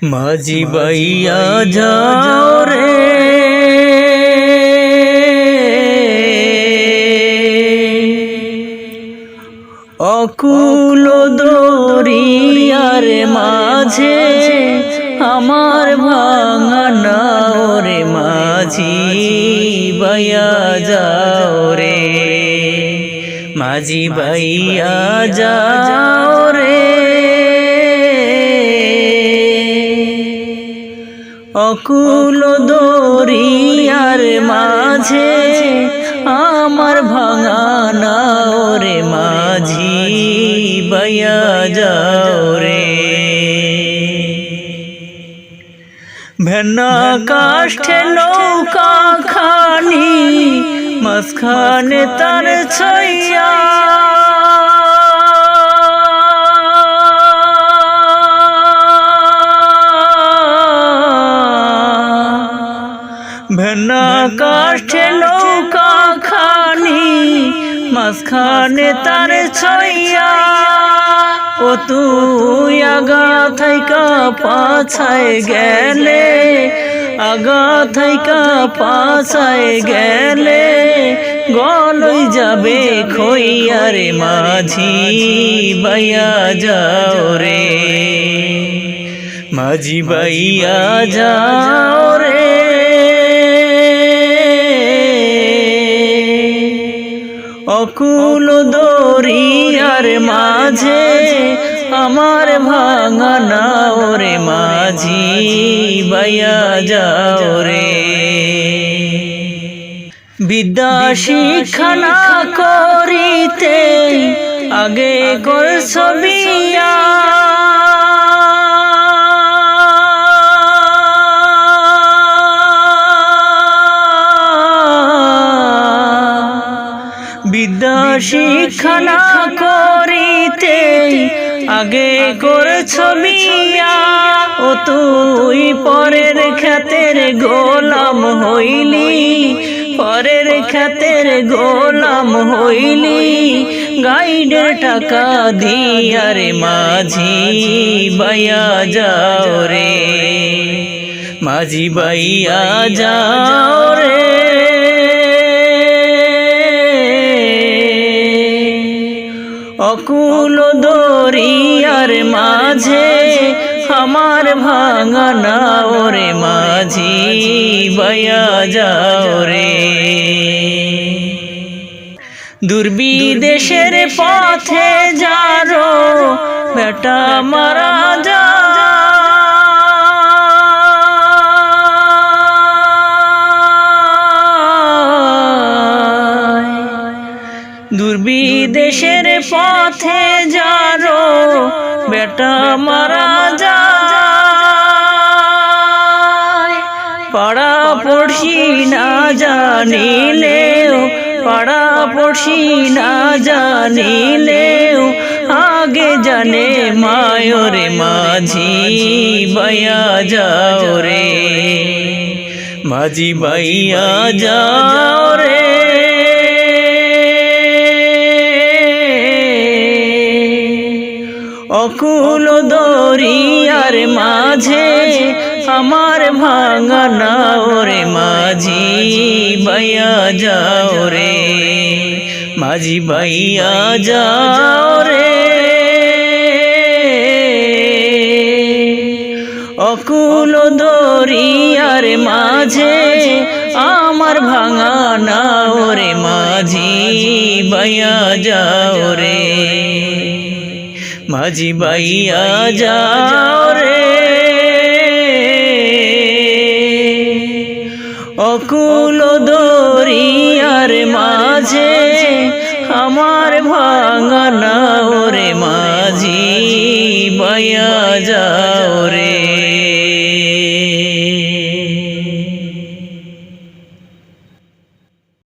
মাঝি বাইয়া যাও রে অকুল দরিয়ার মাঝে আমার ভাঙা নাও রে মাঝি বাইয়া যাও রে মাঝি বাইয়া যাও রে অকুল দরিয়ার মাঝে আমার ভাঙা নাও রে মাঝি বাইয়া যাও রে ভেন্না কাষ্ঠে নৌকা খানি মাঝখানে তার ছাইয়া ভেন্না কাষ্ঠে নৌকা খানি মাঝখানে তার ছাইয়া ও তুই আগা থাইকা পাছায় গেলে আগা থাইকা পাছায় গেলে গলই যাবে খইয়া রে মাঝি বাইয়া যাও রে মাঝি বাইয়া যাও রে অকুল দরিয়ার মাঝে আমার ভাঙা নাও রে মাঝি বাইয়া যাও রে বিদ্যা শিক্ষা না করিতে আগে করছ বিয়া বিদ্যা শিক্ষা না করিতে আগে করছ বিয়া ও তুই পরের খাতের গোলাম হইলি পরের খাতের গোলাম হইলি গাইডের টাকা দিয়া রে মাঝি বাইয়া যাও রে মাঝি বাইয়া যাও রে অকুল দরিয়ার মাঝে আমার ভাঙা নাও রে মাঝি বাইয়া যাও রে দুর্বিদেশের পথে যারো বেটা মারা যা দুর্বিদেশের পথে যারো বেটা মারা যায় পাড়া পড়শি না জানিলেও পাড়া পড়শি না জানিলেও আগে জানে মায়রে মাঝি বাইয়া যাও রে মাঝি বাইয়া যাও রে অকুল দরিয়ার মাঝে আমার ভাঙা নাও রে মাঝি বাইয়া যাও রে মাঝি বাইয়া যাও রে অকুল দরিয়ার মাঝে আমার ভাঙা নাও রে মাঝি বাইয়া যাও রে মাঝি বাইয়া যাও রে অকুল দরিয়ার মাঝে আমার ভাঙা নাও রে মাঝি বাইয়া যাও রে।